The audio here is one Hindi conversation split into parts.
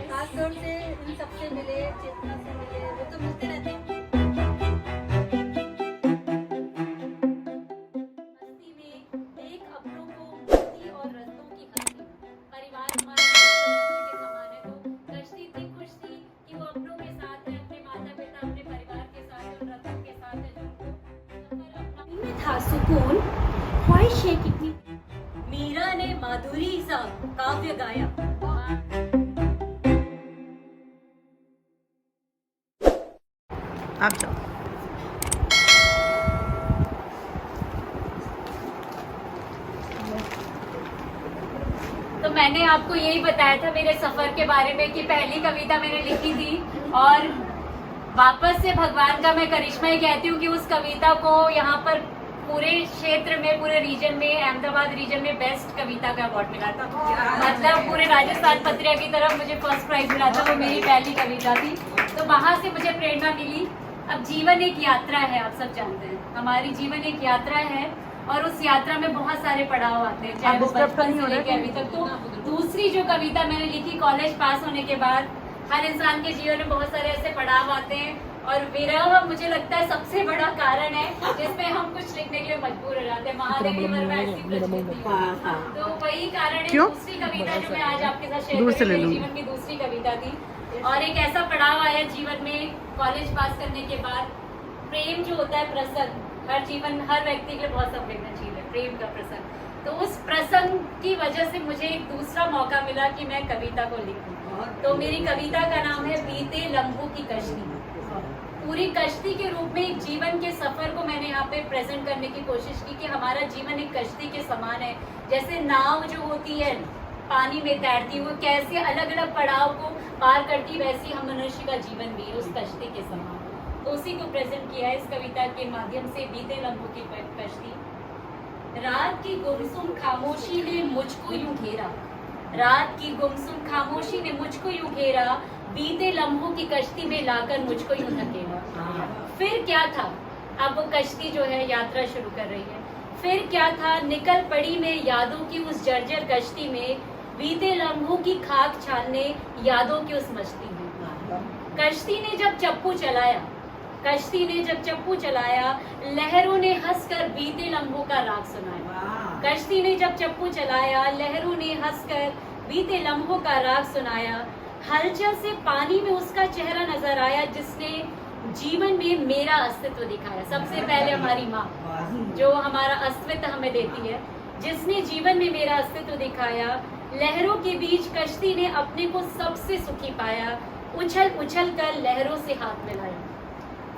खासतौर से इन सबसे मिले, चेतना से मिले, वो तो मिलते रहते हैं। मस्ती में एक अपनों को मस्ती और रत्नों की हंसी, परिवार हमारे के समान है। तो कश्ती इतनी खुश थी कि वो अपनों के साथ है, अपने माता पिता अपने परिवार के साथ है, और रत्नों के साथ है, जिनको में था सुकून, ख्वाहिश है कितनी। मीरा ने माधुरी सा काव्य गाया। आप जाओ। तो मैंने आपको यही बताया था मेरे सफर के बारे में कि पहली कविता मैंने लिखी थी, और वापस से भगवान का मैं करिश्मा ही कहती हूँ कि उस कविता को यहाँ पर पूरे क्षेत्र में, पूरे रीजन में, अहमदाबाद रीजन में बेस्ट कविता का अवार्ड मिला था। मतलब पूरे राजस्थान पत्रिका की तरफ मुझे फर्स्ट प्राइज मिला था। वो मेरी पहली कविता थी, तो वहां से मुझे प्रेरणा मिली। अब जीवन एक यात्रा है, आप सब जानते हैं, हमारी जीवन एक यात्रा है, और उस यात्रा में बहुत सारे पड़ाव आते हैं, चाहे वो बचपन से लेकर अभी तक। तो दूसरी जो कविता मैंने लिखी कॉलेज पास होने के बाद, हर इंसान के जीवन में बहुत सारे ऐसे पड़ाव आते हैं, और विरह मुझे लगता है सबसे बड़ा कारण है जिसमें हम कुछ लिखने के लिए मजबूर हो जाते हैं। महादेवी वर्मा ऐसी प्रचलित थी, तो वही कारण है। दूसरी कविता जो मैं आज आपके साथ शेयर करूंगी, मेरे जीवन की दूसरी कविता थी। और एक ऐसा पड़ाव आया जीवन में कॉलेज पास करने के बाद, प्रेम जो होता है, प्रसंग, हर व्यक्ति के लिए बहुत संवेदनशील है प्रेम का प्रसंग। तो उस प्रसंग की वजह से मुझे एक दूसरा मौका मिला कि मैं कविता को लिखूं। तो मेरी कविता का नाम है बीते लम्हों की कश्ती। पूरी कश्ती के रूप में एक जीवन के सफर को मैंने यहाँ पे प्रेजेंट करने की कोशिश की कि हमारा जीवन एक कश्ती के समान है। जैसे नाव जो होती है पानी में तैरती, वो कैसे अलग अलग पड़ाव को पार करती, वैसी हम मनुष्य का जीवन भी है उस कश्ती के समान। तो उसी को प्रेजेंट किया है इस कविता के माध्यम से, बीते लम्हों की कश्ती। रात की गुमसुम खामोशी ने मुझको यूं घेरा, रात की गुमसुम खामोशी ने मुझको यूं घेरा, बीते लम्हों की कश्ती में लाकर मुझको यूं धकेला। फिर क्या था, अब वो कश्ती जो है यात्रा शुरू कर रही है। फिर क्या था, निकल पड़ी मैं यादों की उस जर्जर कश्ती में, बीते लम्हों की खाक छानने यादों की उस मस्ती में। कश्ती ने जब चप्पू चलाया, कश्ती ने जब चप्पू चलाया, लहरों ने हंसकर बीते लम्हों का राग सुनाया। कश्ती ने जब चप्पू चलाया, लहरों ने हंसकर बीते लम्हों का राग सुनाया। हलचल से पानी में उसका चेहरा नजर आया, जिसने जीवन में मेरा अस्तित्व दिखाया। सबसे पहले हमारी माँ जो हमारा अस्तित्व हमें देती है, जिसने जीवन में मेरा अस्तित्व दिखाया। लहरों के बीच कश्ती ने अपने को सबसे सुखी पाया, उछल उछल कर लहरों से हाथ मिलाया।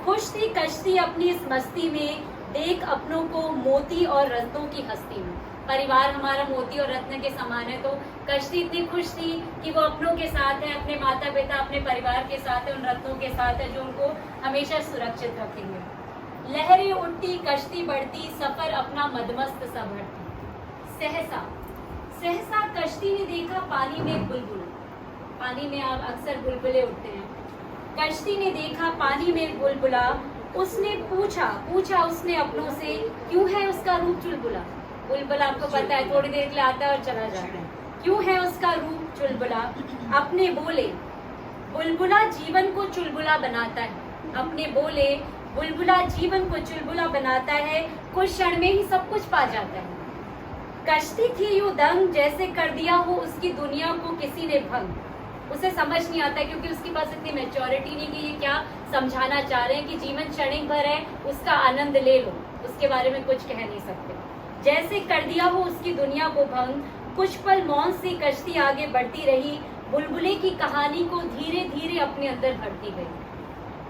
खुश थी कश्ती अपनी इस मस्ती में, देख अपनों को मोती और रत्नों की हस्ती में। परिवार हमारा मोती और रत्न के समान है, तो कश्ती इतनी खुश थी कि वो अपनों के साथ है, अपने माता पिता, अपने परिवार के साथ है, उन रत्नों के साथ है जो उनको हमेशा सुरक्षित रखेंगे। लहरें उठती, कश्ती बढ़ती, सफर अपना मदमस्त सा भरती। सहसा सहसा कश्ती ने देखा पानी में बुलबुल, पानी में आप अक्सर बुलबुले उठते हैं। कश्ती ने देखा पानी में बुलबुला, उसने पूछा उसने अपनों से, क्यों है उसका रूप चुलबुला। बुलबुला आपको पता है थोड़ी देर के लिए आता है और चला जाता है, क्यों है उसका रूप चुलबुला। अपने बोले बुलबुला जीवन को चुलबुला बनाता है, अपने बोले बुलबुला जीवन को चुलबुला बनाता है, कुछ क्षण में ही सब कुछ पा जाता है। कश्ती थी यूं दंग, जैसे कर दिया हो उसकी दुनिया को किसी ने भंग। उसे समझ नहीं आता क्योंकि उसके पास इतनी मैच्योरिटी नहीं कि ये क्या समझाना चाह रहे हैं कि जीवन क्षणिक भर है, उसका आनंद ले लो, उसके बारे में कुछ कह नहीं सकते। जैसे कर दिया हो उसकी दुनिया को भंग, कुछ पल मौन से कश्ती आगे बढ़ती रही, बुलबुले की कहानी को धीरे धीरे अपने अंदर भरती गई।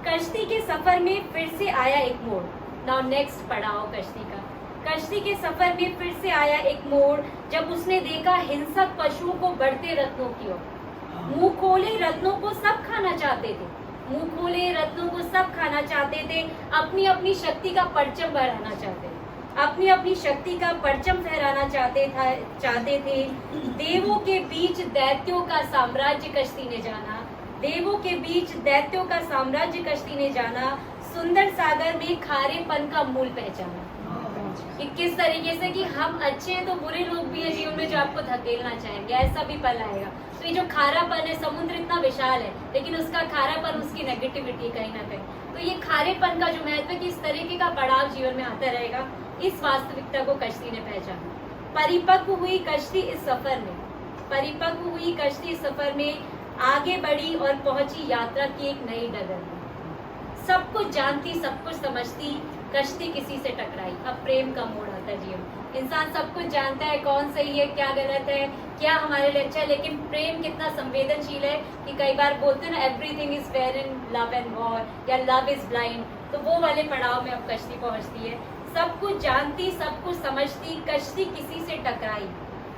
कश्ती के सफर में फिर से आया एक मोड़। नाउ नेक्स्ट पड़ाव कश्ती का। कश्ती के सफर में फिर से आया एक मोड़, जब उसने देखा हिंसक पशुओं को बढ़ते रत्नों की ओर। मुंह खोले रत्नों को सब खाना चाहते थे, मुंह खोले रत्नों को सब खाना चाहते थे, अपनी अपनी शक्ति का परचम फहराना चाहते थे, अपनी अपनी शक्ति का परचम फहराना चाहते थे। देवों के बीच दैत्यों का साम्राज्य कश्ती ने जाना, देवों के बीच दैत्यों का साम्राज्य कश्ती ने जाना, सुंदर सागर में खारेपन का मूल पहचाना। कि किस तरीके से कि हम अच्छे हैं तो बुरे लोग भी है जीवन में जो आपको धकेलना चाहेंगे, ऐसा भी पल आएगा। तो ये जो खारापन है, समुद्र इतना विशाल है लेकिन उसका खारापन उसकी नेगेटिविटी कहीं ना कहीं। तो ये खारेपन का जो महत्व है कि इस तरीके का पड़ाव जीवन में आता रहेगा, इस वास्तविकता को कश्ती ने पहचाना। परिपक्व हुई कश्ती इस सफर में, परिपक्व हुई कश्ती इस सफर में आगे बढ़ी और पहुंची यात्रा की एक नई डगर में। सब कुछ जानती, सब कुछ समझती, कश्ती किसी से टकराई। अब प्रेम का मोड़ आता है जीवन। इंसान सब कुछ जानता है, कौन सही है, क्या गलत है, क्या हमारे लिए अच्छा है, लेकिन प्रेम कितना संवेदनशील है कि कई बार बोलते हैं ना everything is fair in love and war, या लव इज ब्लाइंड। तो वो वाले पड़ाव में अब कश्ती पहुंचती है। सब कुछ जानती, सब कुछ समझती, कश्ती किसी से टकराई।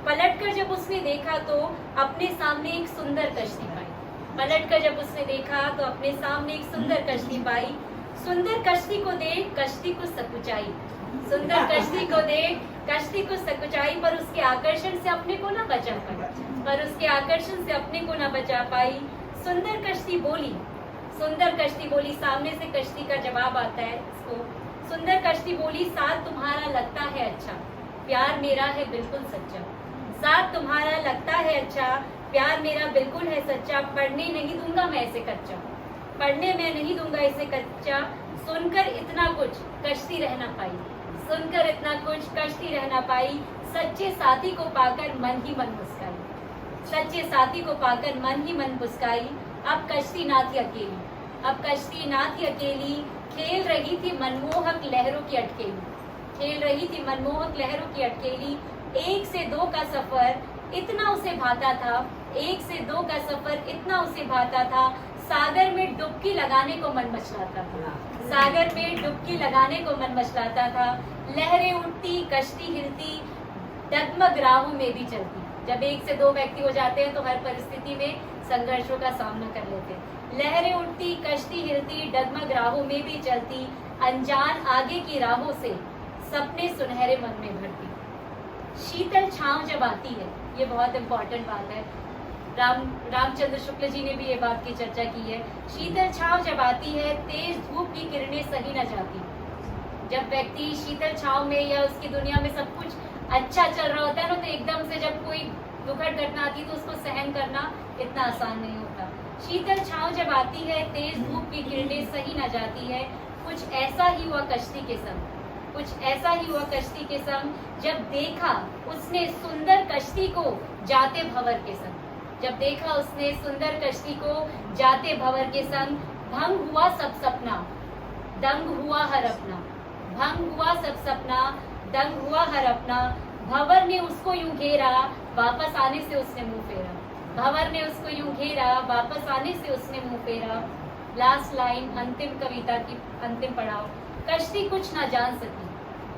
पलटकर जब उसने देखा तो अपने सामने एक सुंदर कश्ती पाई। पलटकर जब उसने देखा तो अपने सामने एक सुंदर कश्ती पाई। सुंदर कश्ती को देख कश्ती को सकुचाई, सुंदर कश्ती को देख कश्ती को सकुचाई, पर उसके आकर्षण से अपने को ना बचा पाई, पर उसके आकर्षण से अपने को ना बचा पाई। सुंदर कश्ती बोली, सुंदर कश्ती बोली, सामने से कश्ती का जवाब आता है इसको। सुंदर कश्ती बोली, साथ तुम्हारा लगता है अच्छा, प्यार मेरा है बिल्कुल सच्चा। साथ तुम्हारा लगता है अच्छा, प्यार मेरा बिल्कुल है सच्चा। पढ़ने नहीं दूंगा मैं इसे कच्चा, पढ़ने में नहीं दूंगा इसे कच्चा। सुनकर इतना कुछ कश्ती रह ना पाई, सुनकर इतना कुछ कश्ती रह ना पाई। सच्चे साथी को पाकर मन ही मन मुस्काई, सच्चे साथी को पाकर मन ही मन मुस्काई। अब कश्ती ना थी अकेली, अब कश्ती ना थी अकेली, खेल रही थी मनमोहक लहरों की अटकेली, खेल रही थी मनमोहक लहरों की अटकेली। 1 से 2 का सफर इतना उसे भाता था, 1 से 2 का सफर इतना उसे भाता था। सागर में डुबकी लगाने को मन मचलाता था, सागर में डुबकी लगाने को मन मचलाता था। लहरें उठती, कश्ती हिलती, डगमग राहों में भी चलती। जब 1 से 2 व्यक्ति हो जाते हैं तो हर परिस्थिति में संघर्षों का सामना कर लेते हैं। लहरें उठती, कश्ती हिलती, डगमग राहों में भी चलती। अनजान आगे की राहों से सपने सुनहरे मन में भरती। शीतल छांव जब आती है, ये बहुत इम्पोर्टेंट बात है, रामचंद्र शुक्ल जी ने भी ये बात की चर्चा की है। शीतल छांव जब आती है, तेज धूप की किरणें सही न जाती। जब व्यक्ति शीतल छांव में या उसकी दुनिया में सब कुछ अच्छा चल रहा होता है ना, तो एकदम से जब कोई दुखद घटना आती है तो उसको सहन करना इतना आसान नहीं होता। शीतल छांव जब आती है, तेज धूप की किरणें सही न जाती है। कुछ ऐसा ही हुआ कश्ती के संग, कुछ ऐसा ही हुआ कश्ती के संग। जब देखा उसने सुंदर कश्ती को जाते भंवर के संग, जब देखा उसने सुंदर कश्ती को जाते भंवर के संग। भंग हुआ सब सपना, दंग हुआ हर अपना, भंग हुआ सब सपना, दंग हुआ हर अपना। भंवर ने उसको यूं घेरा, वापस आने से उसने मुंह फेरा, भंवर ने उसको यूं घेरा, वापस आने से उसने मुंह फेरा। लास्ट लाइन, अंतिम कविता की अंतिम पड़ाव। कश्ती कुछ ना जान सकी,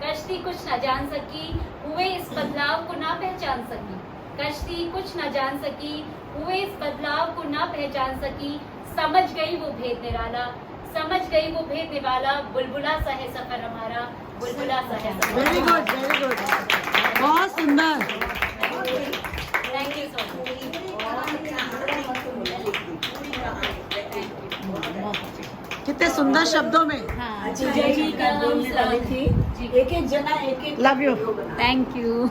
कश्ती कुछ ना जान सकी, हुए इस बदलाव को ना पहचान सकी। कश्ती कुछ ना जान सकी, हुए इस बदलाव को ना पहचान सकी। समझ गई वो भेद निराला, समझ गई वो भेद निराला। बुलबुला सा है सफर हमारा, बुलबुला सा है सफर। वेरी गुड, वेरी गुड, बहुत सुंदर। Thank you so much. कितने सुंदर शब्दों में। एक एक जना एक एक लव यू। Thank you.